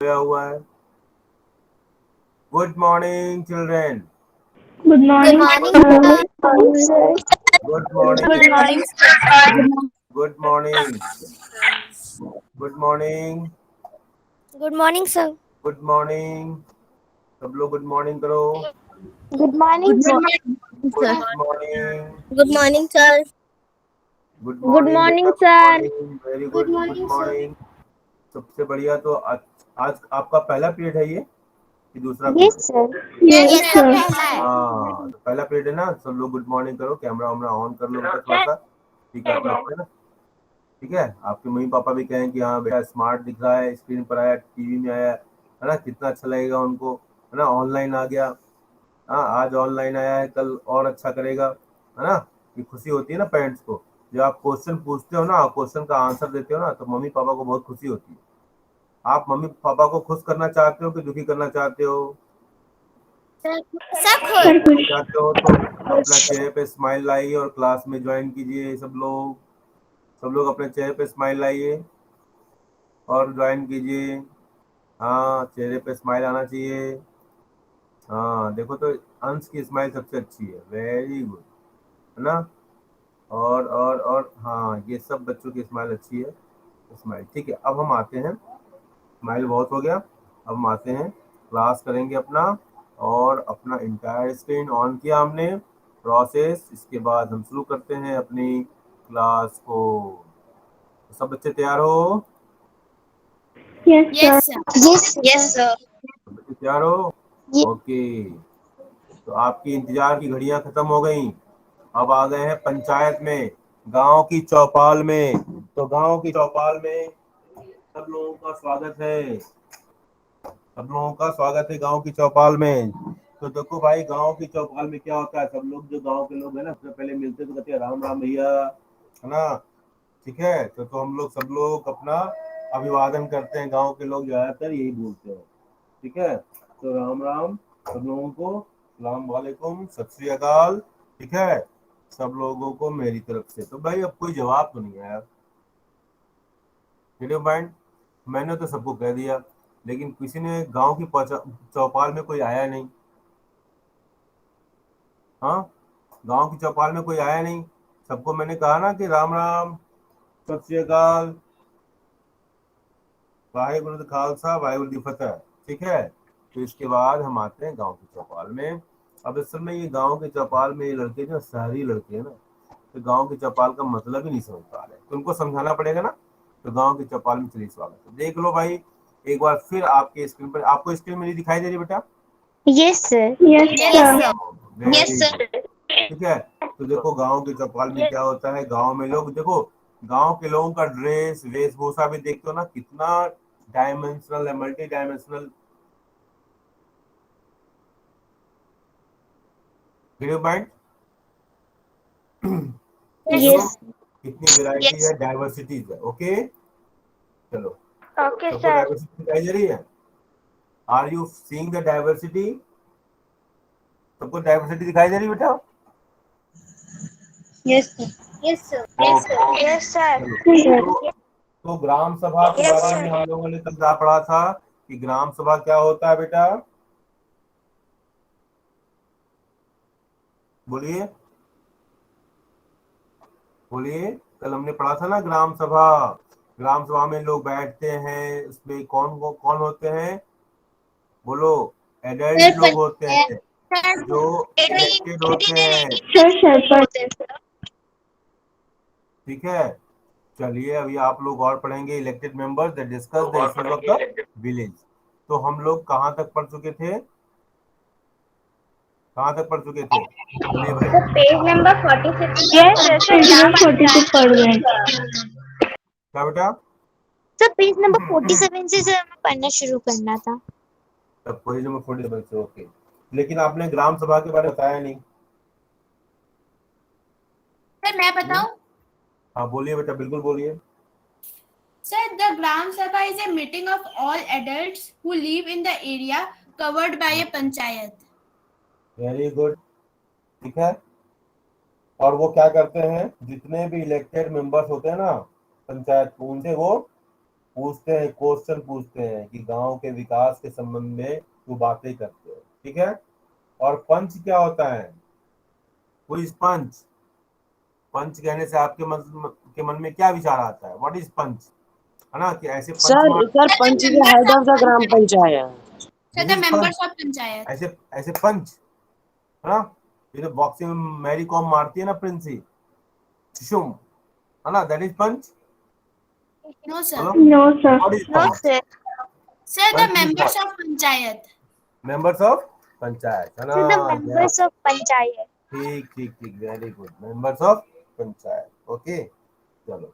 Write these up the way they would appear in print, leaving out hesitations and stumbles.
सोया हुआ है। Good morning children. Good Good morning, morning, sir. sir. Good Good morning. morning, good morning. Good morning. Good morning, sir. Good morning. सब लोग good morning करो। Good morning, Good sir. morning, good sir. Morning. Good morning, sir. Good Good morning morning, बेटा, good sir. Morning, very Good good, good morning, sir. Morning. सबसे बढ़िया। तो आज आपका पहला पीरियड है ये कि दूसरा Yes, period? sir. Yes, Yes, sir. sir. पहला है। हाँ, तो पहला पीरियड है ना। सब लोग गुड मॉर्निंग करो। कैमरा वैमरा ऑन कर लो बेटा थोड़ा सा। ठीक है, अपना अपना ना। ठीक है, आपके मम्मी पापा भी कहें कि हाँ बेटा स्मार्ट दिख रहा है, स्क्रीन पर आया, टीवी में आया है ना, कितना अच्छा लगेगा उनको, है ना। ऑनलाइन आ गया। हाँ, आज ऑनलाइन आया है, कल और अच्छा करेगा, है ना। ये खुशी होती है ना पेरेंट्स को। जब आप क्वेश्चन पूछते हो ना, क्वेश्चन का आंसर देते हो ना, तो मम्मी पापा को बहुत खुशी होती है। आप मम्मी पापा को खुश करना चाहते हो कि दुखी करना चाहते हो? सब खुश खुद। Sir, करना good. चाहते हो तो अपना चेहरे पे स्माइल लाइए और क्लास में ज्वाइन कीजिए। सब लोग अपने चेहरे पे स्माइल लाइए और ज्वाइन कीजिए। हाँ, चेहरे पे स्माइल आना चाहिए। हाँ, देखो तो अंश की स्माइल सबसे अच्छी है, वेरी गुड, है ना। और हाँ, ये सब बच्चों की स्माइल अच्छी है। स्माइल ठीक है। अब हम आते हैं, स्माइल बहुत हो गया। अब हम आते हैं, क्लास करेंगे अपना। और अपना इंटायर स्क्रीन ऑन किया हमने, प्रोसेस। इसके बाद हम शुरू करते हैं अपनी क्लास को। तो सब बच्चे तैयार हो? Yes, Yes, sir. sir. Yes, sir. सब बच्चे तैयार हो? Ye- okay. तो आपकी इंतजार की घड़ियां खत्म हो गई। अब आ गए हैं पंचायत में, गांव की चौपाल में। तो गांव की चौपाल में सब लोगों का स्वागत है। सब लोगों का स्वागत है गांव की चौपाल में। तो देखो भाई, गांव की चौपाल में क्या होता है, सब लोग जो गांव के लोग हैं ना, सबसे पहले मिलते तो कहते हैं राम राम भैया, है ना। ठीक है, तो हम लोग सब लोग अपना अभिवादन करते हैं। गांव के लोग ज्यादातर यही बोलते हैं। ठीक है, तो राम राम सब लोगों को, सलाम वालेकुम, सत श्री अकाल। ठीक है, सब लोगों को मेरी तरफ से। तो भाई अब कोई जवाब तो नहीं आया। वीडियो पॉइंट, मैंने तो सबको कह दिया, लेकिन किसी ने गांव की चौपाल में कोई आया नहीं। हाँ, गांव की चौपाल में कोई आया नहीं। सबको मैंने कहा ना कि राम राम, सत श्री अकाल, वाहेगुरु जी खालसा वाहेगुरु जी फतेह। ठीक है, तो इसके बाद हम आते हैं गांव की चौपाल में। अब इस समय ये गांव के चौपाल में ये लड़के जो शहरी लड़के हैं ना, तो गांव की चौपाल का मतलब ही नहीं समझ पा रहे, तो उनको समझाना पड़ेगा ना। तो गांव की चौपाल में चलिए स्वागत है। देख लो भाई, एक बार फिर आपके स्क्रीन पर, आपको स्क्रीन मेरी दिखाई दे रही है बेटा? Yes, sir. Yes, Yes, sir. sir. Very good. ठीक है, तो देखो गांव की चौपाल में क्या होता है। गांव में लोग देखो, गांव के लोगों का ड्रेस वेशभूषा भी देखते हो ना, कितना डायमेंशनल है, मल्टी डायमेंशनल। वीडियो पॉइंट, देखो Yes. कितनी वेराइटी है, डाइवर्सिटीज है। ओके, चलो, Okay, सबको sir. डाइवर्सिटी दिखाई दे रही है? Are you seeing the diversity? सबको डाइवर्सिटी दिखाई दे रही है बेटा? Yes, sir. Yes, sir. Yes, okay, sir. Yes, sir. चलो। Sir. तो ग्राम सभा के Yes, बारे में sir. हम लोगों ने कल क्या पढ़ा था कि ग्राम सभा क्या होता है बेटा? बोलिए, बोलिए। कल हमने पढ़ा था ना ग्राम सभा। ग्राम सभा में लोग बैठते हैं, उसमें कौन होते हैं? बोलो। एडल्ट लोग होते हैं जो इलेक्टेड होते हैं। Sir, sir, but ठीक है, चलिए अभी आप लोग और पढ़ेंगे elected members that discuss the issues of the village. तो हम लोग कहाँ तक पढ़ चुके थे? कहाँ तक पढ़ चुके थे? बोलिए भाई। So page number 46. yes, Yes, sir. So page ग्राम number 46 पंचायत। पढ़ गए. क्या बेटा? सर पेज नंबर 47 से सर हमें पढ़ना शुरू करना था। तब पेज नंबर 47 से, ओके। लेकिन आपने ग्राम सभा के बारे में बताया नहीं। सर मैं हम्म? बताऊं? हाँ बोलिए बेटा, बिल्कुल बोलिए। Sir, the Gram Sabha is a meeting of all adults who live in the area covered by a panchayat. Very good. ठीक है, और वो क्या करते हैं, जितने भी इलेक्टेड मेंबर्स होते हैं ना पंचायत को, उनसे वो पूछते हैं, क्वेश्चन पूछते हैं कि गांव के विकास के संबंध में तू बातें करते हैं, ठीक है। और पंच क्या होता है? वो इस पंच, पंच कहने से आपके मन में क्या विचार आता है? व्हाट इज पंच, है ना, कि ऐसे पंच सर मार, sir panch is head of the gram panchayat. Sir, this the is panch, members of panchayat. ऐसे ऐसे पंच, है ना। ये तो बॉक्सिंग में मैरी कॉम मारती है ना, प्रिंसी शिशुम, है ना, that is panch. No, sir. बोलो, No, sir. What is No, panch? sir. Sir, the panch is members what? of panchayat. Members of panchayat, है ना। So the Yeah. members of panchayat. ठीक ठीक ठीक, very good, members of panchayat. Okay, चलो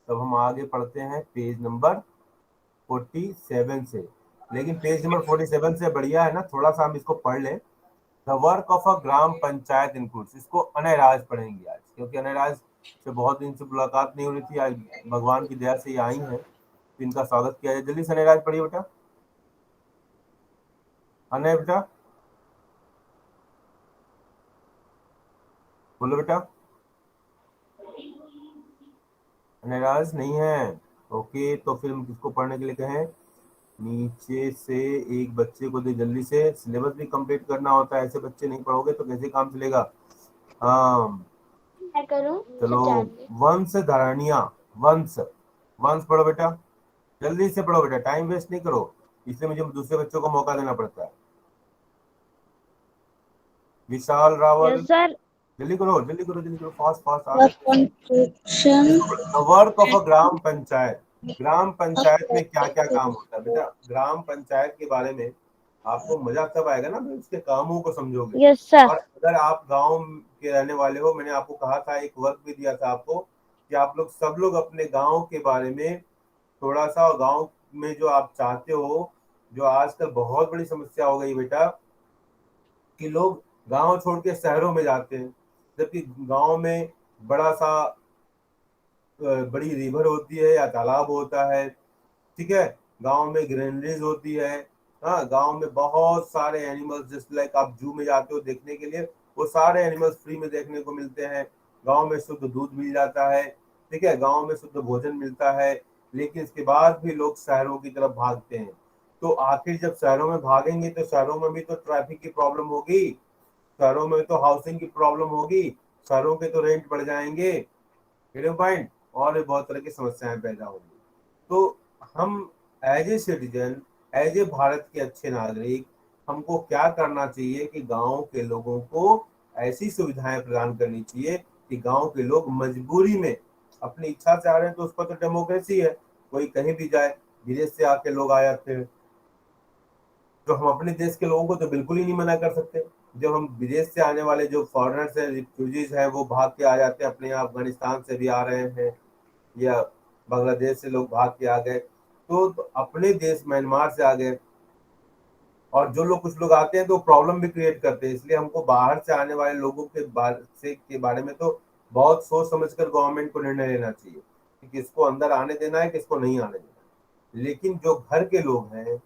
तब हम आगे पढ़ते हैं पेज नंबर 47 से। लेकिन पेज नंबर 47 से बढ़िया है ना, थोड़ा सा हम इसको पढ़ लें। The work of a gram panchayat includes, इसको अनयराज पढ़ेंगे आज, क्योंकि अनयराज से बहुत दिन से मुलाकात नहीं हो रही थी, आज भगवान की दया से ये आई हैं, तो इनका स्वागत किया जाए। जल्दी से अनयराज पढ़िए बेटा, अनय बेटा बोलो बेटा। अनयराज नहीं है, ओके, तो फिर हम किसको पढ़ने के लिए कहें? नीचे से एक बच्चे को दे, जल्दी से, सिलेबस भी कंप्लीट करना होता है, ऐसे बच्चे नहीं पढ़ोगे तो कैसे काम चलेगा। हाँ मैं करूं? चलो, वंश धारणिया, वंश, वंश पढ़ो बेटा, जल्दी से पढ़ो बेटा, टाइम वेस्ट नहीं करो, इसलिए मुझे दूसरे बच्चों को मौका देना पड़ता है। विशाल रावल, Yes, sir. जल्दी करो जल्दी करो जल्दी करो, फास्ट फास्ट आ Construction. Work of a gram panchayat. Gram panchayat में क्या क्या काम होता है बेटा? ग्राम पंचायत के बारे में आपको मजा तब आएगा ना जब उसके कामों को समझोगे। Yes, sir. और अगर आप गांव के रहने वाले हो, मैंने आपको कहा था, एक वर्क भी दिया था आपको, कि आप लोग सब लोग अपने गांव के बारे में थोड़ा सा, गांव में जो आप चाहते हो, जो आजकल बहुत बड़ी समस्या हो गई बेटा, कि लोग गांव छोड़ के शहरों में जाते हैं, जबकि गांव में बड़ा सा बड़ी रिवर होती है या तालाब होता है, ठीक है, गांव में ग्रीनरीज होती है, हाँ, गांव में बहुत सारे एनिमल्स, जस्ट लाइक आप जू में जाते हो देखने के लिए, वो सारे एनिमल्स फ्री में देखने को मिलते हैं। गांव में शुद्ध दूध मिल जाता है, ठीक है, गांव में शुद्ध भोजन मिलता है। लेकिन इसके बाद भी लोग शहरों की तरफ भागते हैं। तो आखिर जब शहरों में भागेंगे तो शहरों में भी तो ट्रैफिक की प्रॉब्लम होगी, शहरों में तो हाउसिंग की प्रॉब्लम होगी, शहरों के तो रेंट बढ़ जाएंगे, पॉइंट, और भी बहुत तरह की समस्याएं पैदा होंगी। तो हम as a citizen, as a Bharat के अच्छे नागरिक, हमको क्या करना चाहिए कि गांव के लोगों को ऐसी सुविधाएं प्रदान करनी चाहिए कि गांव के लोग मजबूरी में अपनी इच्छा से आ रहे हैं, तो उस पर तो डेमोक्रेसी है, कोई कहीं भी जाए, विदेश से आके लोग आ जाते हैं, तो हम अपने देश के लोगों को तो बिल्कुल ही नहीं मना कर सकते। जब हम विदेश से आने वाले जो फॉरेनर्स हैं, रिफ्यूजीज हैं, वो भाग के आ जाते हैं, अपने यहाँ अफगानिस्तान से भी आ रहे हैं या बांग्लादेश से लोग भाग के आ गए, तो अपने देश म्यांमार से आ गए, और जो लोग, कुछ लोग आते हैं तो प्रॉब्लम भी क्रिएट करते हैं। इसलिए हमको बाहर से आने वाले लोगों के बारे में तो बहुत सोच समझकर गवर्नमेंट को निर्णय लेना चाहिए कि किसको अंदर आने देना है, किसको नहीं आने देना है। लेकिन जो घर के लोग हैं,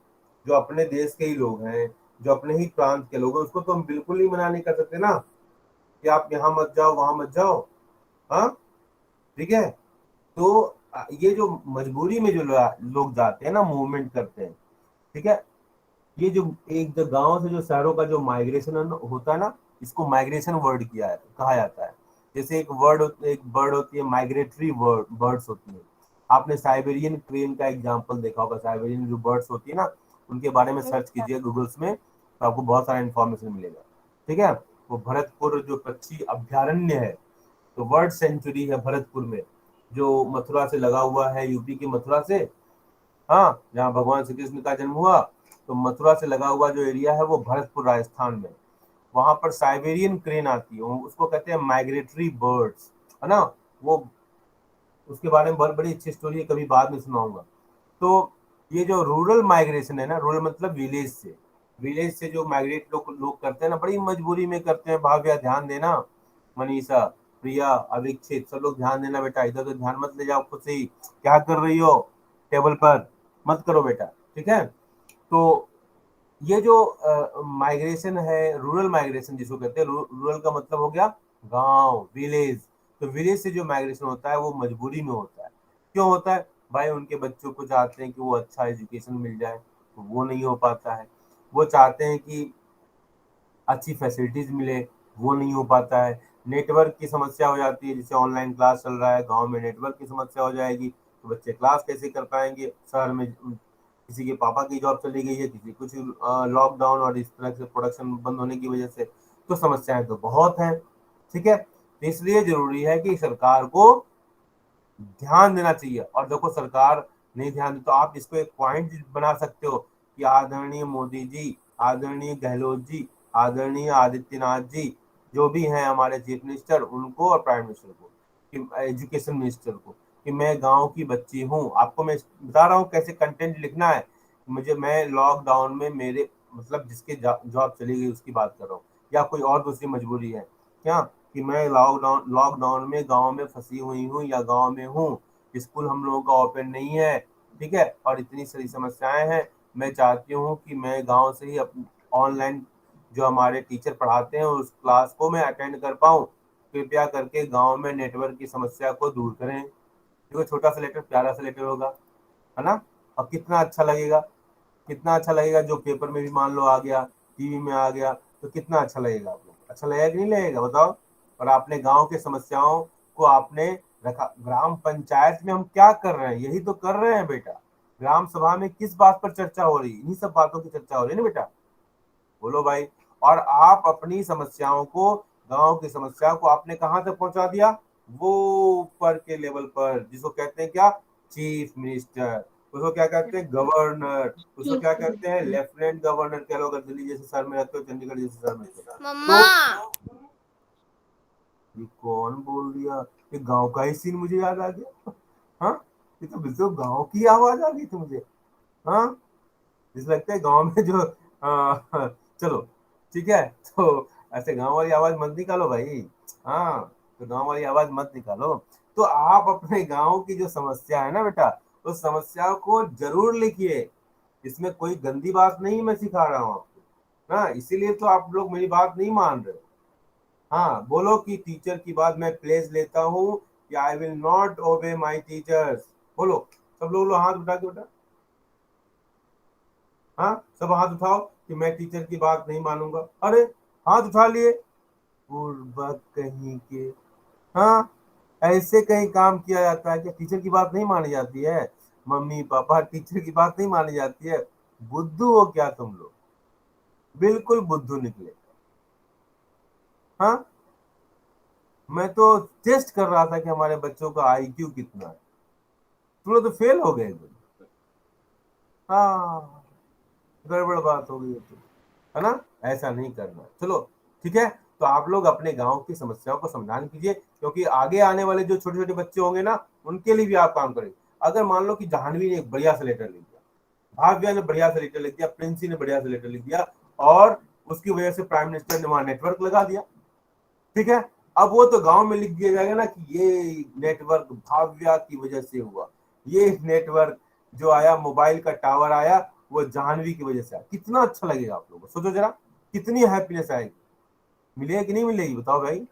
जो अपने देश के ही लोग हैं, जो अपने ही प्रांत के लोग हैं, उसको तो हम बिल्कुल ही मना नहीं कर सकते ना, कि आप यहाँ मत जाओ, वहां मत जाओ, हाँ, ठीक है। तो ये जो मजबूरी में जो लोग जाते हैं ना, मूवमेंट करते हैं, ठीक है, ये जो एक जो गांव से जो शहरों का जो माइग्रेशन होता है ना, इसको माइग्रेशन वर्ड किया है, कहा जाता है। जैसे एक बर्ड होती है, माइग्रेटरी बर्ड्स होती है। आपने साइबेरियन क्रेन का एग्जांपल देखा होगा, साइबेरियन जो बर्ड्स होती है ना, उनके बारे में सर्च कीजिए गूगल्स में, तो आपको बहुत सारा इन्फॉर्मेशन मिलेगा, ठीक है। वो भरतपुर जो पक्षी अभ्यारण्य है, तो वर्ल्ड सेंचुरी है भरतपुर में, जो मथुरा से लगा हुआ है, यूपी की मथुरा से, हाँ, जहाँ भगवान श्री कृष्ण का जन्म हुआ, तो मथुरा से लगा हुआ जो एरिया है वो भरतपुर राजस्थान में, वहां पर साइबेरियन क्रेन आती है, उसको कहते हैं माइग्रेटरी बर्ड्स, है ना। वो उसके बारे में बहुत बड़ी अच्छी स्टोरी है, कभी बाद में सुनाऊंगा। तो ये जो रूरल माइग्रेशन है ना, रूरल मतलब विलेज से जो माइग्रेट लोग करते हैं ना, बड़ी मजबूरी में करते हैं। भाव्या ध्यान देना, मनीषा, प्रिया, अविक्षित, सब लोग ध्यान देना बेटा, इधर तो ध्यान मत ले जाओ खुद से ही, क्या कर रही हो टेबल पर, मत करो बेटा, ठीक है। तो ये जो माइग्रेशन है, रूरल माइग्रेशन जिसको कहते हैं, रूरल का मतलब हो गया गांव, विलेज। तो विलेज से जो माइग्रेशन होता है वो मजबूरी में होता है। क्यों होता है? भाई उनके बच्चों को चाहते हैं कि वो अच्छा एजुकेशन मिल जाए, तो वो नहीं हो पाता है। वो चाहते हैं कि अच्छी फैसिलिटीज मिले, वो नहीं हो पाता है। नेटवर्क की समस्या हो जाती है, जैसे ऑनलाइन क्लास चल रहा है, गांव में नेटवर्क की समस्या हो जाएगी तो बच्चे क्लास कैसे कर पाएंगे। शहर में किसी के पापा की जॉब चली गई है, किसी कुछ लॉकडाउन और इस तरह से प्रोडक्शन बंद होने की वजह से, तो समस्याएं तो बहुत हैं। ठीक है, तो इसलिए जरूरी है कि सरकार को ध्यान देना चाहिए। और देखो सरकार नहीं ध्यान दी तो आप इसको एक पॉइंट बना सकते हो कि आदरणीय मोदी जी, आदरणीय गहलोत जी, आदरणीय आदित्यनाथ जी, जो भी हैं हमारे चीफ मिनिस्टर, उनको और प्राइम मिनिस्टर को, कि एजुकेशन मिनिस्टर को, कि मैं गांव की बच्ची हूँ, आपको मैं बता रहा हूँ कैसे कंटेंट लिखना है। मैं लॉकडाउन में मेरे मतलब जिसके जॉब चली गई उसकी बात कर रहा हूँ, या कोई और दूसरी मजबूरी है क्या, कि मैं लॉकडाउन में गांव में फंसी हुई हूँ या गांव में हूँ, स्कूल हम लोगों का ओपन नहीं है, ठीक है, और इतनी सारी समस्याएं हैं। मैं चाहती हूँ कि मैं गांव से ही ऑनलाइन जो हमारे टीचर पढ़ाते हैं उस क्लास को मैं अटेंड कर पाऊँ। कृपया करके गांव में नेटवर्क की समस्या को दूर करें। देखो छोटा सा लेटर प्यारा सा लेटर होगा, है ना, और कितना अच्छा लगेगा, कितना अच्छा लगेगा। जो पेपर में भी मान लो आ गया, टीवी में आ गया, तो कितना अच्छा लगेगा आपको, अच्छा लगेगा कि नहीं लगेगा बताओ। और आपने गांव के समस्याओं को आपने रखा। ग्राम पंचायत में हम क्या कर रहे हैं, यही तो कर रहे हैं बेटा। ग्राम सभा में किस बात पर चर्चा हो रही है, इन्हीं सब बातों की चर्चा हो रही है ना बेटा, बोलो भाई। और आप अपनी समस्याओं को, गांव की समस्या को आपने कहां तक पहुंचा दिया, वो ऊपर के लेवल पर, जिसको कहते हैं क्या, चीफ मिनिस्टर, उसको क्या कहते हैं, गवर्नर, उसको क्या कहते हैं, लेफ्टिनेंट गवर्नर कह लो, अगर दिल्ली जैसे शहर में रहते हो, चंडीगढ़ जैसे शहर में रहते हो। मम्मा तो ये कौन बोल दिया, ये गांव का ही सीन मुझे याद आ गया। हाँ, ये तो बिल्कुल गांव की आवाज आ गई थी मुझे। हाँ, जिस लगता है गांव में जो चलो ठीक है, तो ऐसे गांव वाली आवाज मत निकालो भाई। हाँ, तो गांव वाली आवाज मत निकालो। तो आप अपने गांव की जो समस्या है ना बेटा, उस समस्या को जरूर लिखिए। इसमें कोई गंदी बात नहीं मैं सिखा रहा हूँ आपको, हाँ, इसीलिए तो आप लोग मेरी बात नहीं मान रहे। हाँ, बोलो कि टीचर की बात मैं प्लेस लेता हूँ, कि I will not obey my teachers. बोलो, सब लोग हाथ उठा के बेटा, हाँ सब हाथ उठाओ कि मैं टीचर की बात नहीं मानूंगा। अरे हाथ उठा लिए, बुड़बक कहीं के। हाँ, ऐसे कहीं काम किया जाता है कि टीचर की बात नहीं मानी जाती है, मम्मी पापा टेंशन की बात नहीं मानी जाती है। बुद्धू हो क्या तुम लोग, बिल्कुल बुद्धू निकले। हाँ, मैं तो टेस्ट कर रहा था कि हमारे बच्चों का आईक्यू कितना है, तुम लोग तो फेल हो गए तुम। हाँ, गड़बड़ बात हो गई है ना, ऐसा नहीं करना। चलो ठीक है, तो आप लोग अपने गांव की समस्याओं को समाधान कीजिए, क्योंकि आगे आने वाले जो छोटे छोटे बच्चे होंगे ना, उनके लिए भी आप काम करें। अगर मान लो कि जाह्नवी ने एक बढ़िया सा लेटर लिख दिया, भाव्या ने बढ़िया सा लेटर लिख दिया, प्रिंसी ने बढ़िया सा लेटर लिख दिया, और उसकी वजह से प्राइम मिनिस्टर ने वहां नेटवर्क लगा दिया, ठीक है, अब वो तो गांव में लिख दिया जाएगा ना कि ये नेटवर्क भाव्या की वजह से हुआ, ये नेटवर्क जो आया, मोबाइल का टावर आया, वो जाह्नवी की वजह से आया। कितना अच्छा लगेगा आप लोगों को, सोचो जरा, कितनी हैप्पीनेस आएगी। मिलेगी कि नहीं मिलेगी बताओ भाई,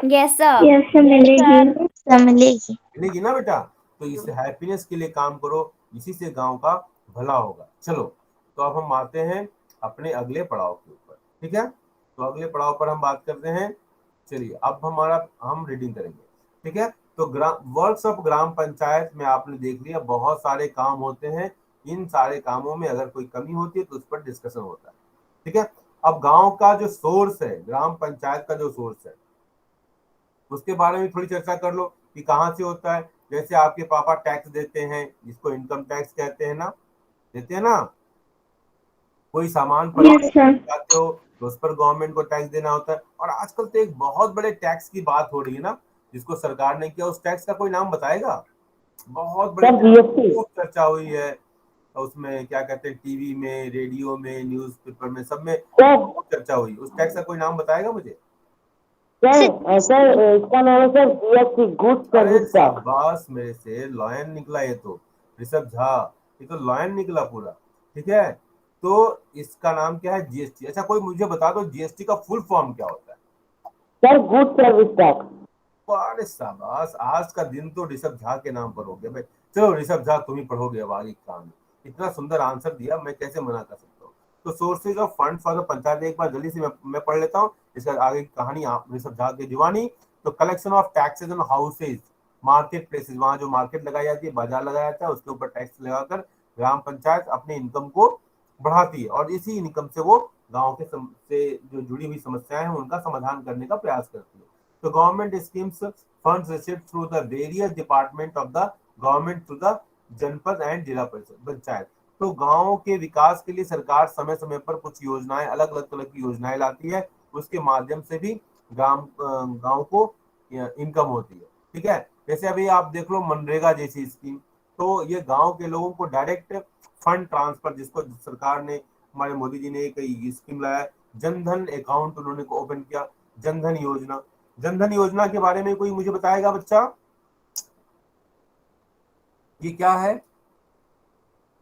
यस सर। यस मिलेगी। सब मिलेगी। मिलेगी ना बेटा। तो इस हैप्पीनेस के लिए काम करो, इसी से गांव का भला होगा। चलो, तो अब हम आते हैं अपने अगले पड़ाव के ऊपर, ठीक है, तो अगले पड़ाव पर हम बात करते हैं। चलिए, अब हम रीडिंग करेंगे, ठीक है। तो वर्क्स ऑफ ग्राम पंचायत में आपने देख लिया बहुत सारे काम होते हैं। इन सारे कामों में अगर कोई कमी होती है तो उस पर डिस्कशन होता है, ठीक है। अब गांव का जो सोर्स है, ग्राम पंचायत का जो सोर्स है, उसके बारे में थोड़ी चर्चा कर लो कि कहाँ से होता है। जैसे आपके पापा टैक्स देते हैं, जिसको इनकम टैक्स कहते हैं ना, देते हैं ना, कोई सामान पर यस सर। जाते हो तो उस पर गवर्नमेंट को टैक्स देना होता है। और आजकल तो एक बहुत बड़े टैक्स की बात हो रही है ना, जिसको सरकार ने किया, उस टैक्स का कोई नाम बताएगा। बहुत बड़े जीएसटी। खूब चर्चा हुई है उसमें, क्या कहते हैं, टीवी में, रेडियो में, न्यूज़पेपर में, सब में बहुत चर्चा हुई। उस टैक्स का कोई नाम बताएगा मुझे। सर इसका नाम है सर जीएसटी, गुड्स अरे सर्विस टैक्स। शाबाश, मेरे से लॉयन निकला ये तो, ऋषभ झा, ये तो लॉयन निकला पूरा, ठीक है। तो इसका नाम क्या है, जीएसटी। अच्छा, कोई मुझे बता दो जीएसटी का फुल फॉर्म क्या होता है। Sir goods service tax. अरे शाबाश, आज का दिन तो ऋषभ झा के नाम पर हो गया भाई। चलो ऋषभ झा तुम ही पढ़ोगे अब आगे की कहानी, इतना सुंदर आंसर दिया, मैं कैसे मना कर सकता हूँ। तो sources of fund for the panchayat, एक बार जल्दी से मैं पढ़ लेता हूँ, इसका आगे की कहानी आप ऋषभ झा की दीवानी। तो collection of taxes on houses, market places, वहां जो मार्केट लगाई जाती है, बाजार लगाया जाता है, उसके ऊपर टैक्स लगाकर ग्राम पंचायत अपनी इनकम को बढ़ाती है और इसी इनकम से वो गांव के से जो जुड़ी हुई समस्याएं हैं उनका समाधान करने का प्रयास करती है। तो government schemes funds received through the various department of the government to the janpad and zila parishad panchayat. तो गांव के विकास के लिए सरकार समय समय पर कुछ योजनाएं, अलग अलग तरह की योजनाएं लाती है, उसके माध्यम से भी गांव को इनकम होती है। ठीक है, जैसे अभी आप देख लो मनरेगा जैसी स्कीम, तो ये गांव के लोगों को डायरेक्ट फंड ट्रांसफर, जिसको सरकार ने, हमारे मोदी जी ने एक स्कीम लाया, जनधन अकाउंट उन्होंने ओपन किया, जनधन योजना। जनधन योजना के बारे में कोई मुझे बताएगा बच्चा, ये क्या है?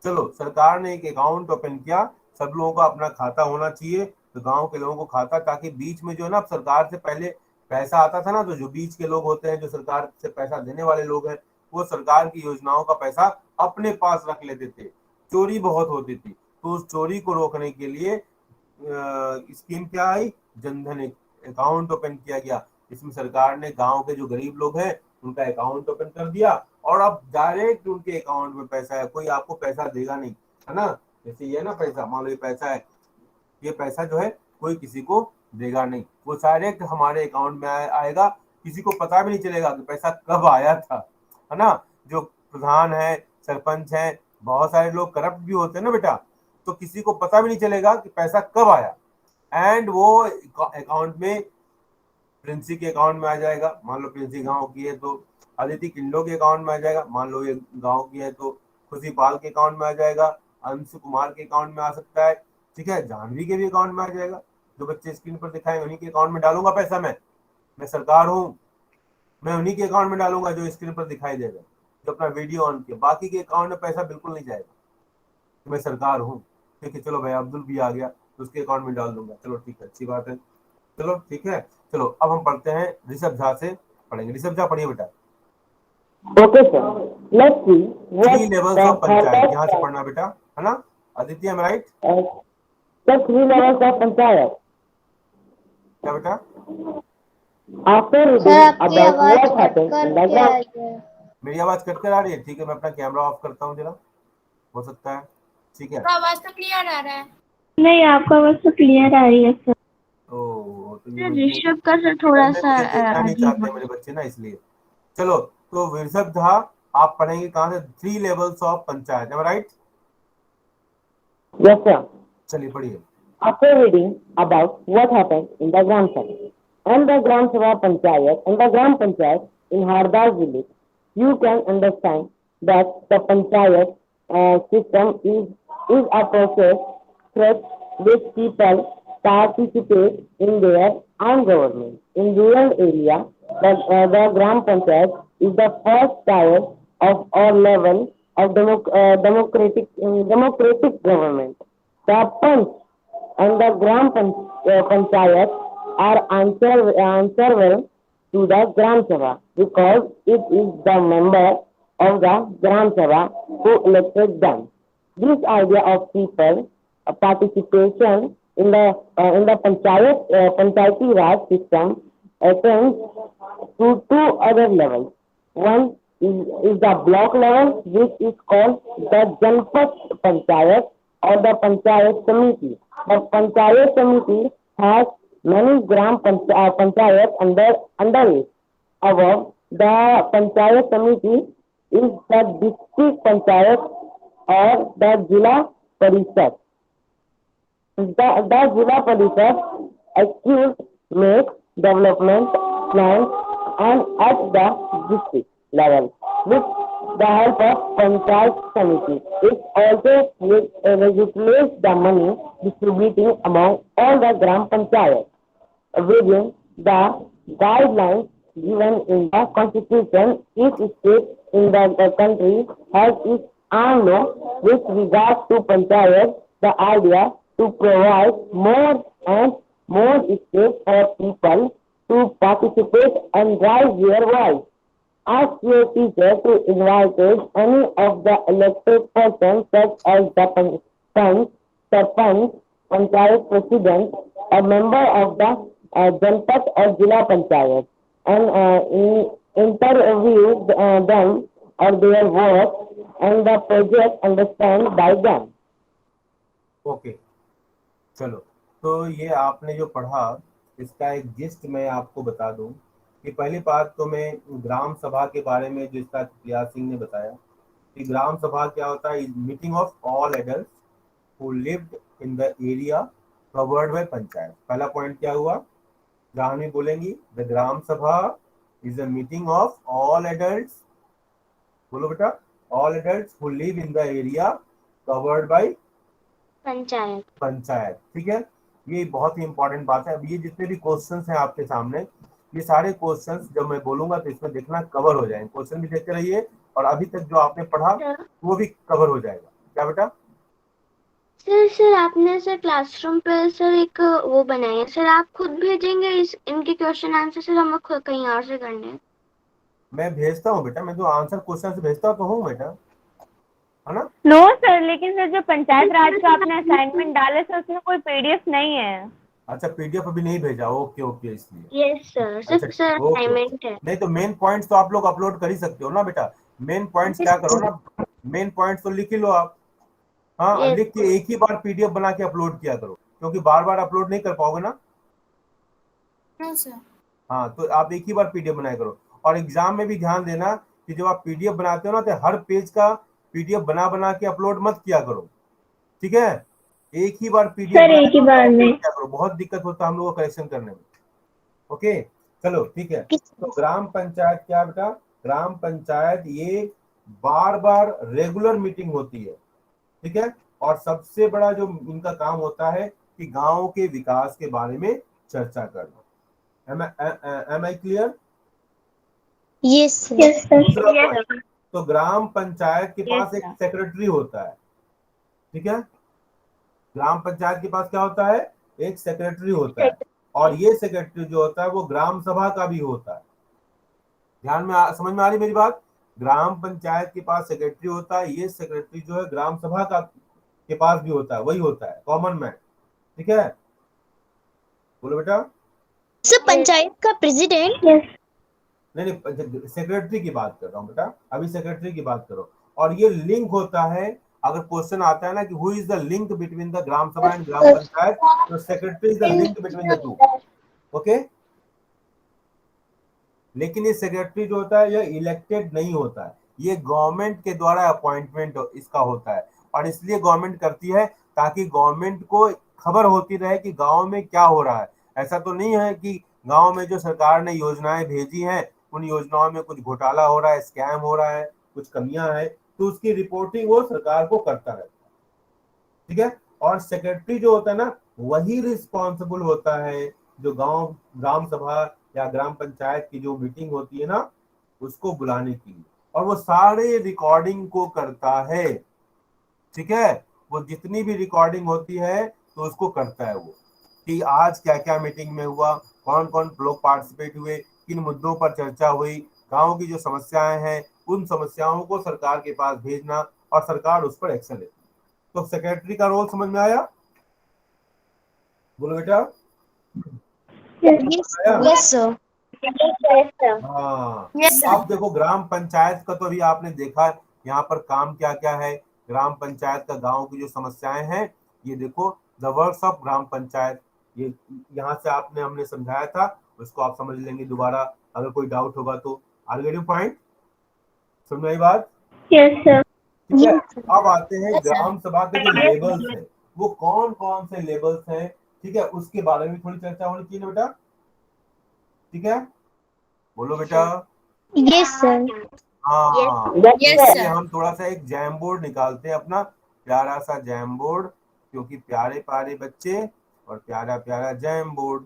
चलो, सरकार ने एक अकाउंट ओपन किया, सब लोगों का अपना खाता होना चाहिए, तो गांव के लोगों को खाता, ताकि बीच में जो है ना, सरकार से पहले पैसा आता था ना, तो जो बीच के लोग होते हैं, जो सरकार से पैसा देने वाले लोग हैं, वो सरकार की योजनाओं का पैसा अपने पास रख लेते थे, चोरी बहुत होती थी। तो उस चोरी को रोकने के लिए स्कीम क्या आई, जनधन अकाउंट ओपन किया गया। इसमें सरकार ने गांव के जो गरीब लोग हैं उनका अकाउंट ओपन कर दिया, और अब डायरेक्ट उनके अकाउंट में पैसा है, कोई आपको पैसा देगा नहीं, है ना। जैसे ये ना पैसा, मान लो ये पैसा है, ये पैसा जो है कोई किसी को देगा नहीं, वो डायरेक्ट हमारे अकाउंट में आएगा, किसी को पता भी नहीं चलेगा कि पैसा कब आया था, है ना। जो प्रधान है, सरपंच है, बहुत सारे लोग करप्ट भी होते हैं ना बेटा, तो किसी को पता भी नहीं चलेगा कि पैसा कब आया, एंड वो अकाउंट में प्रिंसी के अकाउंट में आ जाएगा। मान लो प्रिंसी गांव की है तो अदिति किंडो के अकाउंट में आ जाएगा, मान लो ये गांव की है तो खुशी पाल के अकाउंट में आ जाएगा, अंशु कुमार के अकाउंट में आ सकता है, ठीक है, जानवी के भी अकाउंट में आ जाएगा। जो बच्चे स्क्रीन पर दिखाए उन्हीं के अकाउंट में डालूंगा पैसा, मैं सरकार हूँ, मैं उन्हीं के अकाउंट में डालूंगा जो स्क्रीन पर दिखाई देगा, जो अपना वीडियो ऑन किया, बाकी के अकाउंट में पैसा बिल्कुल नहीं जाएगा, तो मैं सरकार हूँ। ठीक है, चलो भाई अब्दुल भी आ गया तो उसके अकाउंट में डाल दूंगा, चलो ठीक है, अच्छी बात है, चलो ठीक है। चलो अब हम पढ़ते हैं, ऋषभ झा से पढ़ेंगे। ऋषभ झा पढ़िए बेटा। Okay, sir. Let's see what 3 levels of panchayat, यहाँ से पढ़ना बेटा, है ना Aditya, am I right? the 3 levels of panchayat. क्या बेटा? After सर reading आपकी about आवाज what कट happened कर in the के ground, आई है। मेरी आवाज कट कर आ रही है? ठीक है, मैं अपना कैमरा ऑफ करता हूँ जरा, हो सकता है, ठीक है। तो आवाज तो क्लियर आ रहा है। नहीं, आपका आवाज तो क्लियर आ रही है सर। तो ऋषभ का सर थोड़ा सा देखना नहीं अजीब चाहते मेरे बच्चे ना, इसलिए। चलो, तो ऋषभ झा आप पढ़ेंगे कहाँ से? 3 levels of panchayat, am I right? yes, sir. चलिए पढ़िए। After reading about what happened in the Gram Sabha and the Gram Sabha Panchayat and the Gram Panchayat in Hardar village, you can understand that the Panchayat system is a process through which people participate in their own government. In rural area, the Gram Panchayat is the first tier of all level of democratic government. The Panch and the Gram Panchayat are answerable to the Gram Sabha because it is the member of the Gram Sabha who elected them. This idea of people participation in the Panchayati Raj system extends to 2 other levels. One is the block level, which is called the Janpad Panchayat or the Panchayat Samiti. The Panchayat Samiti has many Gram Panchayat under it. Above the Panchayat Samiti is the District Panchayat or the Jila Parishad. The Jila Parishad executes, makes development plans and at the district level with the help of Panchayat Samiti. It also regulates the money distributing among all the Gram Panchayat within the guidelines given in the constitution. Each state in the country has its own law with regard to Panchayat. The idea to provide more and more space for people to participate and raise their voice. ask your teacher to invite any of the elected persons such as the panch, sarpanch, panchayat president, a member of the Janpat or Jila Panchayat, and interview them or their work and the project understand by them. Okay चलो, तो ये आपने जो पढ़ा इसका एक gist मैं आपको बता दूं कि पहली बात तो मैं ग्राम सभा के बारे में जिसका प्रिया सिंह ने बताया कि ग्राम सभा क्या होता है, meeting of all adult who lived in the area covered by panchayat. पहला पॉइंट क्या हुआ, जाह्नवी बोलेंगी, द ग्राम सभा is a meeting of all adult, बोलो बेटा, all adult who live in the area covered by panchayat. ठीक है, ये बहुत ही इंपॉर्टेंट बात है। अब ये जितने भी क्वेश्चंस हैं आपके सामने, ये सारे क्वेश्चंस जब मैं बोलूंगा तो इसमें देखना कवर हो जाएंगे, क्वेश्चन भी देखते रहिए और अभी तक जो आपने पढ़ा वो भी कवर हो जाएगा। क्या बेटा? सर आपने सर क्लासरूम पे सर एक वो बनाया, सर आप खुद भेजेंगे इनके क्वेश्चन आंसर, सर हमें खुद कहीं और से करने हैं? मैं भेजता हूँ बेटा, मैं जो आंसर क्वेश्चन से भेजता तो हूँ बेटा, है ना? नो सर, लेकिन सर जो पंचायत राज का आपने असाइनमेंट डाले सर उसमें कोई पीडीएफ नहीं है। अच्छा, पीडीएफ अभी नहीं भेजा, ओके ओके, इसलिए। यस सर, अच्छा, सिर्फ सर असाइनमेंट है। नहीं तो मेन पॉइंट्स तो आप लोग अपलोड कर ही सकते हो ना बेटा। मेन पॉइंट्स क्या करो ना, मेन पॉइंट्स तो लिख ही लो आप। हाँ, लिख के एक ही बार पीडीएफ बना के अपलोड किया करो, क्योंकि बार बार अपलोड नहीं कर पाओगे ना। हाँ, तो आप एक ही बार पीडीएफ बनाया करो। और एग्जाम में भी ध्यान देना कि जब आप पीडीएफ बनाते हो ना तो हर पेज का पीडीएफ बना के अपलोड मत किया करो, ठीक है? एक ही बार पीडीएफ सर एक ही बार में किया करो, बहुत दिक्कत होता है हम लोगों को करेक्शन करने में। ओके चलो ठीक है। तो ग्राम पंचायत क्या बेटा? ग्राम पंचायत ये बार बार रेगुलर मीटिंग होती है, ठीक है? और सबसे बड़ा जो इनका काम होता है कि गांव के विकास के बारे में चर्चा करना। Am I clear? यस दूसरा point, तो ग्राम पंचायत के पास एक सेक्रेटरी होता है, ठीक है? ग्राम पंचायत के पास क्या होता है? एक सेक्रेटरी होता है, और ये सेक्रेटरी जो होता है वो ग्राम सभा का भी होता है। ध्यान में समझ में आ रही मेरी बात? ग्राम पंचायत के पास सेक्रेटरी होता है, ये सेक्रेटरी जो है ग्राम सभा का के पास भी होता है, वही होता है कॉमन मैन, ठीक है? बोलो बेटा। सर पंचायत का प्रेसिडेंट? नहीं, सेक्रेटरी की बात कर रहा हूँ बेटा, अभी सेक्रेटरी की बात करो। और ये लिंक होता है, अगर क्वेश्चन आता है ना कि who is the link between the gram sabha and gram panchayat, तो secretary is the link between the two, okay? लेकिन ये सेक्रेटरी जो होता है ये इलेक्टेड नहीं होता है, ये गवर्नमेंट के द्वारा अपॉइंटमेंट इसका होता है, और इसलिए गवर्नमेंट करती है ताकि गवर्नमेंट को खबर होती रहे कि गांव में क्या हो रहा है। ऐसा तो नहीं है कि गांव में जो सरकार ने योजनाएं भेजी हैं उन योजनाओं में कुछ घोटाला हो रहा है, स्कैम हो रहा है, कुछ कमियां हैं, तो उसकी रिपोर्टिंग वो सरकार को करता रहता है, ठीक है? और सेक्रेटरी जो होता है ना वही रिस्पॉन्सिबल होता है जो ग्राम सभा या ग्राम पंचायत की जो मीटिंग होती है ना उसको बुलाने की, और वो सारे रिकॉर्डिंग को करता है, ठीक है? वो जितनी भी रिकॉर्डिंग होती है तो उसको करता है वो, कि आज क्या क्या मीटिंग में हुआ, कौन कौन लोग पार्टिसिपेट हुए, किन मुद्दों पर चर्चा हुई, गांव की जो समस्याएं हैं उन समस्याओं को सरकार के पास भेजना और सरकार उस पर एक्शन लेती है। तो सेक्रेटरी का रोल समझ में आया? बोलो बेटा। Yes sir. हाँ, अब देखो ग्राम पंचायत का तो अभी आपने देखा यहाँ पर काम क्या क्या है। ग्राम पंचायत का गांव की जो समस्याएं हैं ये देखो, the works of gram panchayat, ये यहाँ से आपने हमने समझाया था, उसको आप समझ लेंगे दोबारा अगर कोई डाउट होगा तो। Are getting point? समझ में आई बात? Yes sir. ठीक है, अब आते हैं ग्राम सभा के जो लेवल्स हैं, वो कौन कौन से लेवल्स हैं, ठीक है? उसके बारे में थोड़ी चर्चा होनी चाहिए बेटा, ठीक है? बोलो बेटा। Yes sir. हाँ, Yes, हम थोड़ा सा एक जैम बोर्ड निकालते हैं, अपना प्यारा सा जैम बोर्ड, क्योंकि प्यारे प्यारे बच्चे और प्यारा प्यारा जैम बोर्ड।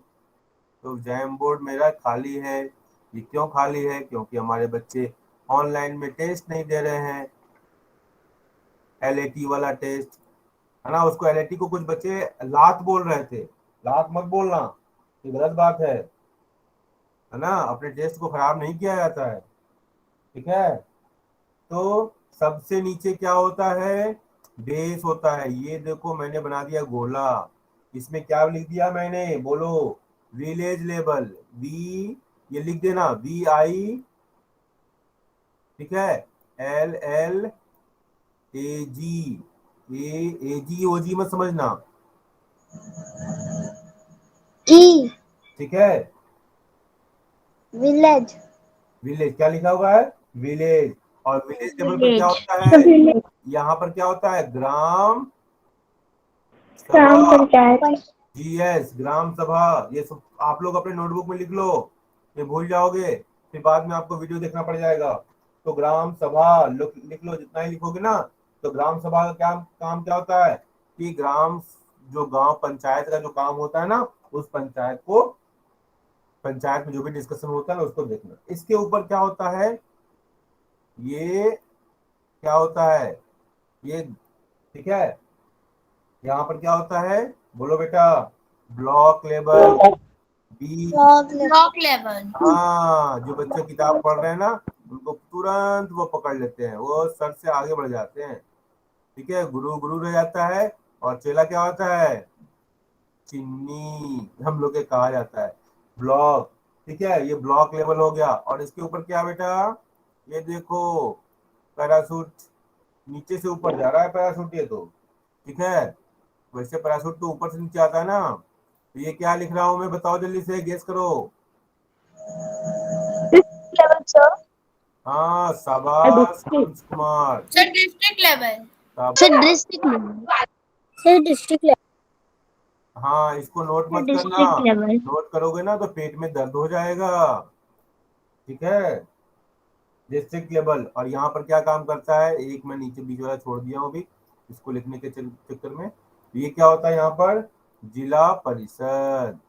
तो जैम बोर्ड मेरा खाली है, ये क्यों खाली है? क्योंकि हमारे बच्चे ऑनलाइन में टेस्ट नहीं दे रहे हैं, LAT वाला टेस्ट है ना। उसको LAT को कुछ बच्चे लात बोल रहे थे, लात मत बोलना, ये गलत बात है ना। अपने टेस्ट को खराब नहीं किया जाता है, ठीक है। तो सबसे नीचे क्या होता है, बेस होता है। ये देखो मैंने बना दिया गोला, इसमें क्या लिख दिया मैंने, बोलो, विलेज लेवल, वी, ये लिख देना VI, ठीक है, LL AG, AG OG मत समझना, E ठीक है। village विलेज क्या लिखा हुआ है, विलेज। और विलेज लेवल पर क्या विलेज। होता है, यहाँ पर क्या होता है, ग्राम ग्राम सभा, पंचायत। GS, ग्राम सभा। ये सब आप लोग अपने नोटबुक में लिख लो, ये भूल जाओगे फिर बाद में आपको वीडियो देखना पड़ जाएगा। तो ग्राम सभा लिख लो, जितना ही लिखोगे ना। तो ग्राम सभा का क्या काम क्या होता है कि ग्राम, जो गांव पंचायत का जो काम होता है ना, उस पंचायत में जो भी डिस्कशन होता है ना उसको देखना। इसके ऊपर क्या होता है, ये क्या होता है, ये, ठीक है। यहाँ पर क्या होता है, बोलो बेटा, block level, B. Block level. हाँ, जो बच्चे किताब पढ़ रहे हैं ना, उनको तुरंत वो पकड़ लेते हैं, वो सर से आगे बढ़ जाते हैं, ठीक है। गुरु गुरु रह जाता है, और चेला क्या होता है, चिन्नी हम लोग के कहा जाता है, ब्लॉक, ठीक है। ये ब्लॉक लेवल हो गया। और इसके ऊपर क्या बेटा, ये देखो, पैराशूट, नीचे से ऊपर जा रहा है पैराशूट, ये तो, ठीक है। वैसे पैराशूट तो ऊपर से नीचे आता है ना। तो ये क्या लिख रहा हूं मैं, बताओ जल्दी से, गेस करो। level sir. हाँ, शाबाश अंश Kumar, sir district level. Sir शाबाश। district level. Sir district level. हाँ, इसको नोट मत करना, District level. नोट करोगे ना तो पेट में दर्द हो जाएगा, ठीक है। District level. और यहाँ पर क्या काम करता है, एक मैं नीचे बीच वाला छोड़ दिया हूँ अभी इसको लिखने के चक्कर में। तो ये क्या होता है यहाँ पर, जिला परिषद।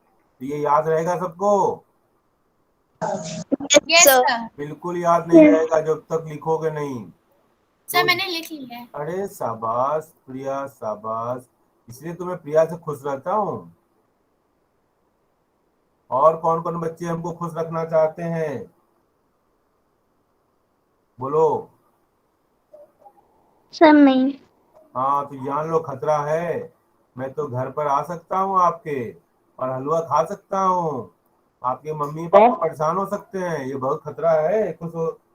तो ये याद रहेगा सबको, यस Sir. सर। बिल्कुल याद नहीं रहेगा जब तक लिखोगे नहीं। सर तो मैंने लिख लिया है। अरे शाबाश प्रिया, शाबाश, इसलिए तो मैं प्रिया से खुश रहता हूँ। और कौन कौन बच्चे हमको खुश रखना चाहते हैं, बोलो। सर नहीं। हाँ, तो जान लो खतरा है। मैं तो घर पर आ सकता हूँ आपके, और हलवा खा सकता हूँ, आपके मम्मी पापा परेशान हो सकते हैं, ये बहुत खतरा है।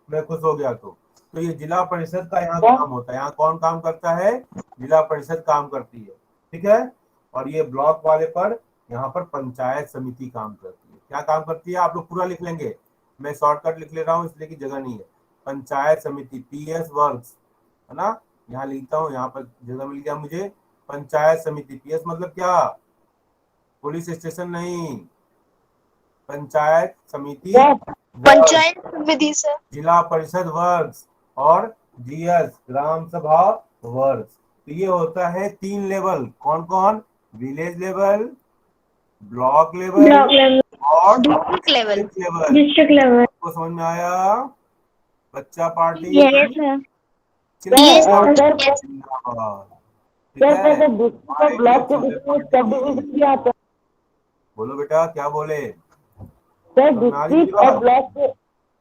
मैं खुश हो गया तो ये जिला परिषद का यहाँ काम होता है। यहाँ कौन काम करता है, जिला परिषद काम करती है, ठीक है। और ये ब्लॉक वाले पर, यहाँ पर पंचायत समिति काम करती है। क्या काम करती है, आप लोग पूरा लिख लेंगे, मैं शॉर्टकट लिख ले रहा हूँ इसलिए कि जगह नहीं है। पंचायत समिति, PS वर्क्स, है ना, यहाँ लिखता हूँ, यहाँ पर जगह मिल गया मुझे। पंचायत समिति, PS मतलब क्या, पुलिस स्टेशन नहीं, पंचायत समिति, पंचायत समिति सर. जिला परिषद वर्क्स, और GS, ग्राम सभा वर्क्स। तो ये होता है 3 लेवल, कौन कौन, विलेज लेवल, ब्लॉक लेवल, और District level. District level. District level. आपको समझ में आया, बच्चा पार्टी, यस सर। Yes, जिंदाबाद, sir. Yes. जिंदाबाद, ठीक है। डिस्ट्रिक्ट और ब्लॉक के बीच में सब डिवीजन भी आता है। बोलो बेटा, क्या बोले, सर नारी डिस्ट्रिक्ट विवाह? और ब्लॉक के,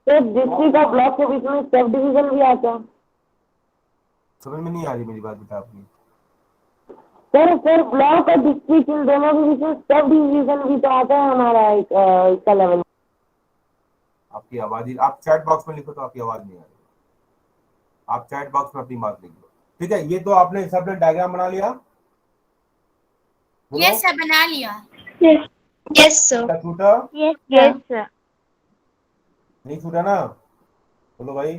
सर डिस्ट्रिक्ट और ब्लॉक के बीच में सब डिवीजन भी आता है। समझ में नहीं आ रही मेरी बात बेटा आपकी। सर ब्लॉक और डिस्ट्रिक्ट इन दोनों के बीच में सब डिवीजन भी तो आता है हमारा इसका लेवल। आपकी आवाज ही, आप चैट बॉक्स में लिखो तो आपकी आवाज नहीं आ रही, आप चैट बॉक्स में अपनी बात लिख लो, ठीक है। ये तो आपने सबने डायग्राम बना लिया, बोलो। यस सर बना लिया। Yes, sir. क्या छूटा, यस सर। नहीं छूटा ना, बोलो भाई।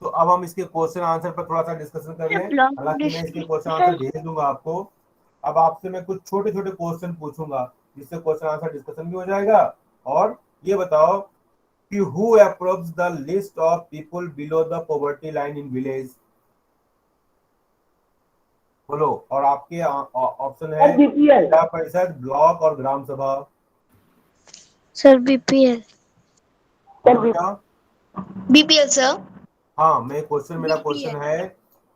तो अब हम इसके क्वेश्चन आंसर पर थोड़ा सा डिस्कशन कर लें। ब्लॉक हालांकि मैं इसके क्वेश्चन डिस्ट्रिक्ट आंसर भेज दूंगा आपको। अब आपसे मैं कुछ छोटे छोटे क्वेश्चन पूछूंगा, जिससे क्वेश्चन आंसर डिस्कशन भी हो जाएगा। और ये बताओ कि who approves the list of people below the poverty line in village, बोलो। और आपके ऑप्शन है BPL। जिला परिषद, ब्लॉक और ग्राम सभा। Sir, BPL. बोलो बेटा। BPL, sir. हाँ, मैं क्वेश्चन, मेरा क्वेश्चन है,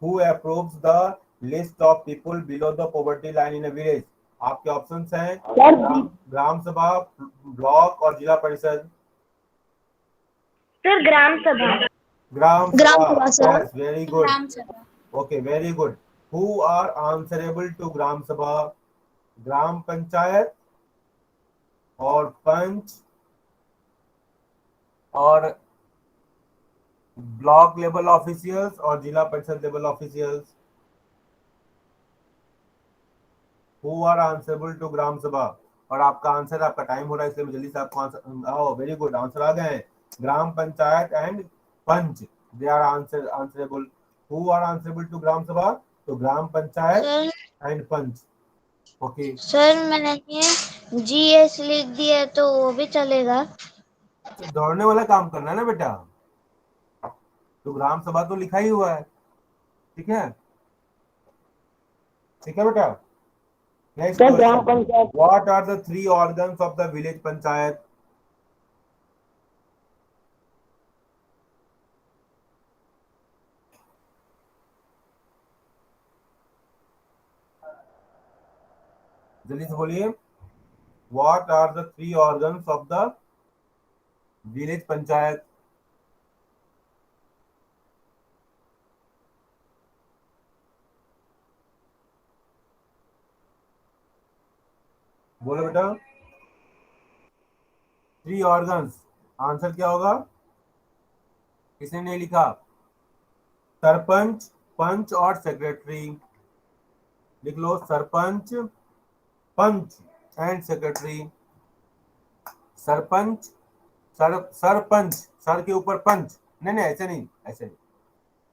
who approves the list of people below the poverty line in a village. आपके ऑप्शंस हैं ग्राम सभा, ब्लॉक और जिला परिषद। सर ग्राम सभा। ग्राम ग्राम सभा, सभा, sir. yes, very good. ग्राम सभा. Okay, very good. Who are answerable to ग्राम सभा? ग्राम पंचायत और पंच और ब्लॉक लेवल ऑफिशियल्स और जिला परिषद level officials. Who are answerable to ग्राम सभा? और आपका आंसर, आपका टाइम हो रहा है इसलिए मैं जल्दी से आपको आंसर, आओ, वेरी गुड, आंसर आ गए हैं. Gram panchayat and panch, they are answerable. Who are answerable to gram sabha? तो gram panchayat sir and panch. Okay, sir मैंने ये जीएस लिख दिया तो वो भी चलेगा? तो दौड़ने वाला काम करना है ना बेटा. तो ग्राम सभा तो लिखा ही हुआ है. ठीक है, ठीक है बेटा. Next sir gram question. Panchayat what are the 3 organs of the village panchayat? जल्दी से बोलिए. What are the 3 organs of the village panchayat? बोलो बेटा. 3 ऑर्गन्स, आंसर क्या होगा? किसने नहीं लिखा? सरपंच, पंच और सेक्रेटरी. लिख लो, sarpanch, panch and secretary. Sarpanch, sarpanch, sir के ऊपर पंच. नहीं नहीं, ऐसे नहीं, ऐसे नहीं,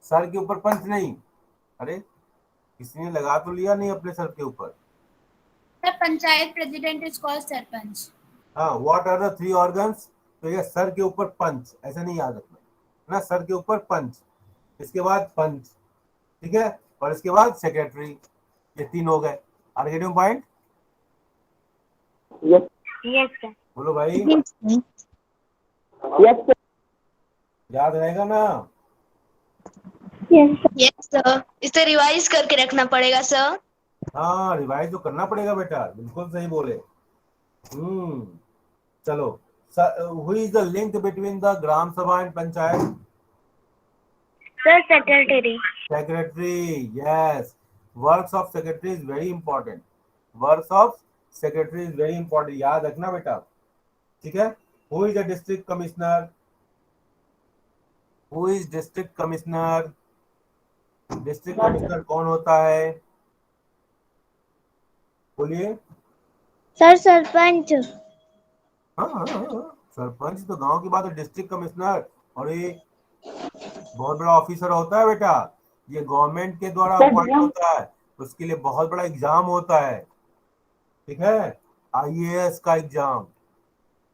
सर के ऊपर पंच नहीं. अरे किसी ने लगा तो लिया नहीं अपने सर के ऊपर. The panchayat president is called sarpanch. हाँ, व्हाट आर द 3 ऑर्गन्स? तो ये सर के ऊपर पंच, ऐसा नहीं याद रखना ना, सर के ऊपर पंच, इसके बाद पंच, ठीक है, और इसके बाद सेक्रेटरी. ये 3 हो गए. Are getting point? Yes yes sir. बोलो भाई, यस सर. याद रहेगा ना? Yes sir. इसे रिवाइज करके रखना पड़ेगा सर. हाँ, रिवाइज तो करना पड़ेगा बेटा, बिल्कुल सही बोले. चलो, who is the link between the gram sabha and panchayat? Sir secretary. Secretary, yes. Works of secretary is very important. Works of secretary is very important. याद रखना बेटा, ठीक है. Who is the district commissioner? Who is district commissioner? District commissioner कौन होता है? बोलिए. Sir sarpanch. हाँ हाँ हाँ, सरपंच तो गांव की बात है. डिस्ट्रिक्ट कमिश्नर, और ये बहुत बड़ा ऑफिसर होता है बेटा. ये गवर्नमेंट के द्वारा अपॉइंट होता है. उसके लिए बहुत बड़ा एग्जाम होता है, ठीक है, आईएएस का एग्जाम.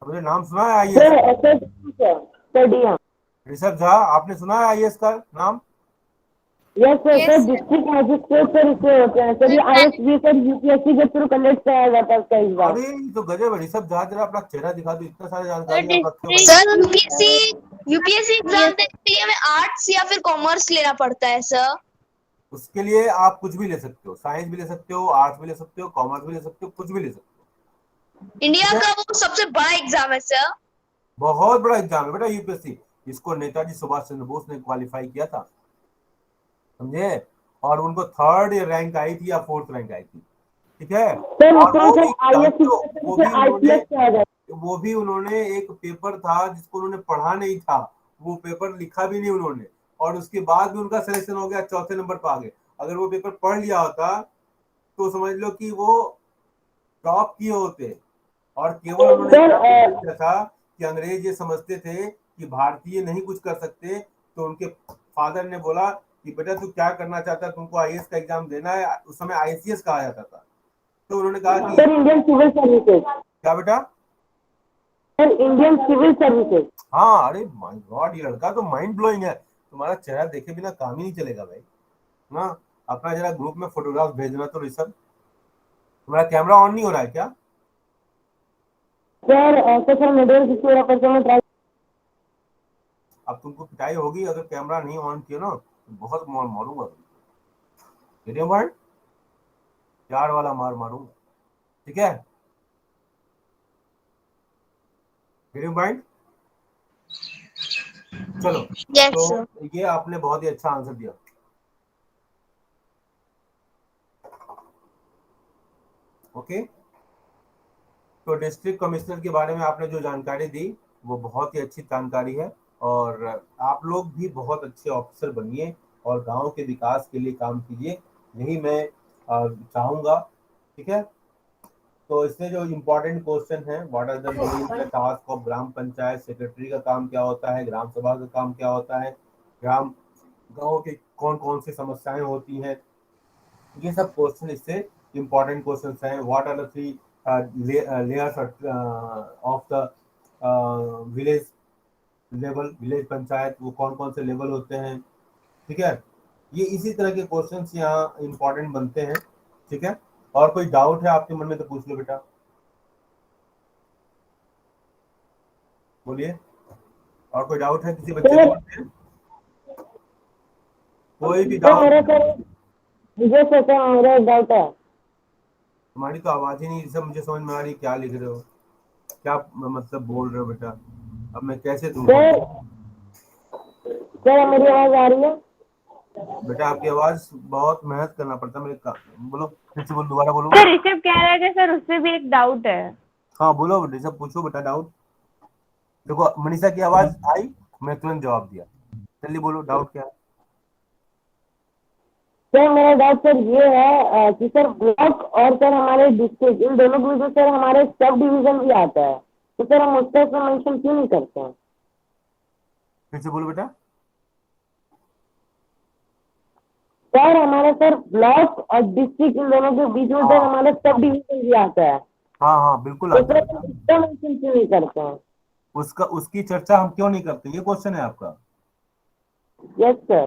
आपने नाम सुना है IAS? Sir DM. Rishabh Jha, आपने सुना है आईएएस का नाम? Yes sir. Yes, sir sir. District magistrate sir इससे होते हैं सर. ये आईएसबी सर यूपीएससी के थ्रू कलेक्ट कराया जाता है उसका एग्जाम. अरे ये तो गजब है. ऋषभ झा, जरा अपना चेहरा दिखा दो, इतना सारे जानकारी आप रखते हो. सर यूपीएससी एग्जाम देने के लिए हमें आर्ट्स या फिर कॉमर्स लेना पड़ता है सर? उसके लिए आप कुछ भी ले सकते हो, साइंस भी ले सकते हो, आर्ट्स भी ले सकते हो, कॉमर्स भी ले सकते हो, कुछ भी ले सकते हो. इंडिया का वो सबसे बड़ा एग्जाम है सर. बहुत बड़ा एग्जाम है बेटा यूपीएससी. इसको नेताजी सुभाष चंद्र बोस ने क्वालिफाई किया था, समझे, और उनको 3rd रैंक आई थी या 4th रैंक आई थी, ठीक है. सर और आईएससी वो भी उन्होंने एक पेपर था जिसको उन्होंने पढ़ा नहीं था, वो पेपर लिखा भी नहीं उन्होंने, और उसके बाद भी उनका सिलेक्शन हो गया, 4थे नंबर पर आ गए. अगर वो पेपर पढ़ लिया होता तो समझ लो कि वो टॉप किए होते. और केवल उन्होंने किया था कि अंग्रेज ये समझते थे कि भारतीय नहीं कुछ कर सकते, तो उनके फादर ने बोला कि बेटा तू क्या करना चाहता है, तुमको आईएएस का एग्जाम देना है. उस समय आईसीएस कहा जाता था. तो उन्होंने कहा कि सर इंडियन सिविल सर्विसेज. क्या बेटा? Sir Indian civil services. हाँ, अरे माय गॉड, ये लड़का तो माइंड ब्लोइंग है. तुम्हारा चेहरा देखे बिना काम ही नहीं चलेगा भाई ना. अपना जरा ग्रुप में फोटोग्राफ भेजना तो ऋषभ. तुम्हारा कैमरा ऑन नहीं हो रहा है क्या? सर ऐसे सर मेडल किसी और करके मैं ट्राई. अब तुमको पिटाई होगी अगर कैमरा नहीं ऑन किया ना, तो बहुत मार मारूंगा तुमको. भाई प्यार वाला मार मारूंगा, ठीक है. भाई चलो, Yes, तो sir. ये आपने बहुत ही अच्छा आंसर दिया। ओके, तो डिस्ट्रिक्ट कमिश्नर के बारे में आपने जो जानकारी दी वो बहुत ही अच्छी जानकारी है, और आप लोग भी बहुत अच्छे ऑफिसर बनिए और गांव के विकास के लिए काम कीजिए, यही मैं चाहूँगा। ठीक है, तो इसमें जो इम्पोर्टेंट क्वेश्चन है, what are the main task of gram panchayat secretary का काम क्या होता है, ग्राम सभा का काम क्या होता है, गांव के कौन कौन सी समस्याएं होती हैं, ये सब क्वेश्चन इससे इम्पोर्टेंट क्वेश्चन हैं। What are the three layers of the village level, village panchayat, वो कौन कौन से लेवल होते हैं। ठीक है, ये इसी तरह के क्वेश्चंस यहाँ इम्पोर्टेंट बनते हैं। ठीक है, और कोई डाउट है आपके मन में तो पूछ लो बेटा, बोलिए। और कोई डाउट है किसी बच्चे को? कोई भी डाउट? मेरे सर मुझे सोचा मेरा एक डाउट है। तुम्हारी तो आवाज ही नहीं सब मुझे समझ में आ रही, क्या लिख रहे हो, क्या मतलब बोल रहे हो बेटा, अब मैं कैसे तुमको? सर मेरी आवाज आ रही है? बेटा आपकी आवाज बहुत मेहनत करना पड़ता है मेरे का, बोलो फिर से बोलो, दोबारा बोलो। सर ऋषभ कह रहा है कि सर उससे भी एक डाउट है। हाँ बोलो ऋषभ, पूछो बेटा डाउट। देखो मनीषा की आवाज आई, मैं तुरंत जवाब दिया, जल्दी बोलो डाउट क्या है। सर मेरा डाउट सर ये है कि सर ब्लॉक और सर हमारे डिस्ट्रिक्ट, इन दोनों के बीच सर हमारे सब डिवीजन भी आता है, तो सर हम उसका इसमें मेंशन क्यों नहीं करते हैं? फिर से बोलो बेटा। सर हमारे सर ब्लॉक और डिस्ट्रिक्ट, इन दोनों के बीच में सर हमारे सब डिवीजन भी आता है, हाँ हाँ बिल्कुल तो आता है। सर उसका मेंशन क्यों नहीं करते हैं? उसकी चर्चा हम क्यों नहीं करते, ये क्वेश्चन है आपका? Yes sir.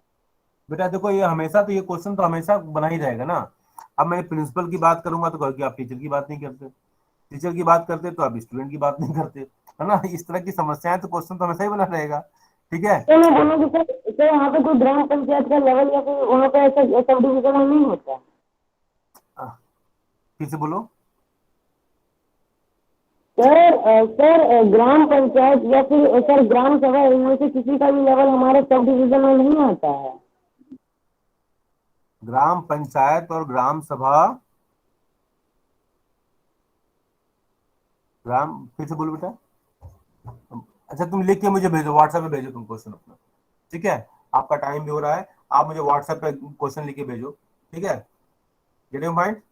बेटा देखो ये हमेशा तो ये क्वेश्चन तो हमेशा बना ही रहेगा ना। अब मैं प्रिंसिपल की बात करूंगा तो कहोगे आप टीचर की बात नहीं करते, टीचर की बात करते तो आप स्टूडेंट की बात नहीं करते, है ना। इस तरह की समस्याएं तो क्वेश्चन तो हमेशा ही बना रहेगा। ठीक है, तो मैं बोलूँ कि सर वहाँ पे कोई ग्राम पंचायत का लेवल या फिर वहाँ पे ऐसा सब डिवीजन में नहीं होता? फिर से बोलो। सर ग्राम पंचायत या फिर सर ग्राम सभा, इनमें से किसी का भी लेवल हमारे सब डिवीजन में नहीं आता है। ग्राम पंचायत और ग्राम सभा, फिर से बोलो बेटा। अच्छा तुम लिख के मुझे भेजो, व्हाट्सएप पे भेजो तुम क्वेश्चन अपना। ठीक है, आपका टाइम भी हो रहा है, आप मुझे व्हाट्सएप पे क्वेश्चन लिख के भेजो। ठीक है, गेट योर पॉइंट।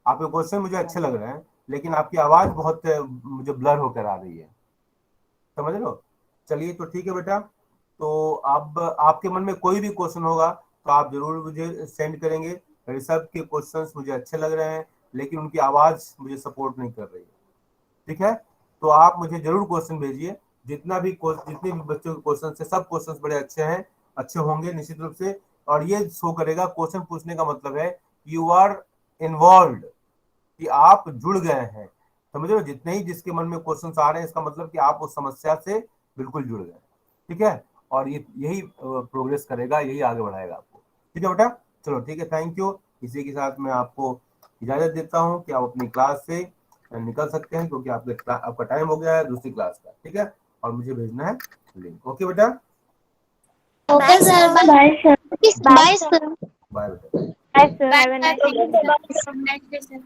आपके क्वेश्चन मुझे अच्छे लग रहे हैं, लेकिन आपकी आवाज बहुत मुझे ब्लर होकर आ रही है, समझ लो। चलिए तो ठीक है बेटा, तो अब आपके मन में कोई भी क्वेश्चन होगा तो आप जरूर मुझे सेंड करेंगे। ऋषभ के क्वेश्चंस मुझे अच्छे लग रहे हैं, लेकिन उनकी आवाज मुझे सपोर्ट नहीं कर रही है। ठीक है, तो आप मुझे जरूर क्वेश्चन भेजिए, जितने भी बच्चों के क्वेश्चन है, सब क्वेश्चन बड़े अच्छे हैं, अच्छे होंगे निश्चित रूप से। और ये शो करेगा, क्वेश्चन पूछने का मतलब है यू आर इन्वॉल्व, कि आप जुड़ गए हैं, समझ रहे हो। जितने ही जिसके मन में क्वेश्चन आ रहे हैं, इसका मतलब कि आप उस समस्या से बिल्कुल जुड़ गए। ठीक है, और यही प्रोग्रेस करेगा, यही आगे बढ़ाएगा आपको। ठीक है बेटा, चलो ठीक है, थैंक यू। इसी के साथ मैं आपको इजाजत देता हूँ कि आप अपनी क्लास से निकल सकते हैं, क्योंकि आपका टाइम हो गया है दूसरी क्लास का। ठीक है, और मुझे भेजना है लिंक। ओके बेटा, Okay, sir. Bye sir. Bye, sir. Bye बेटा। Bye sir, Bye, have a sir. Nice Thank you, sir. Have a nice day, sir.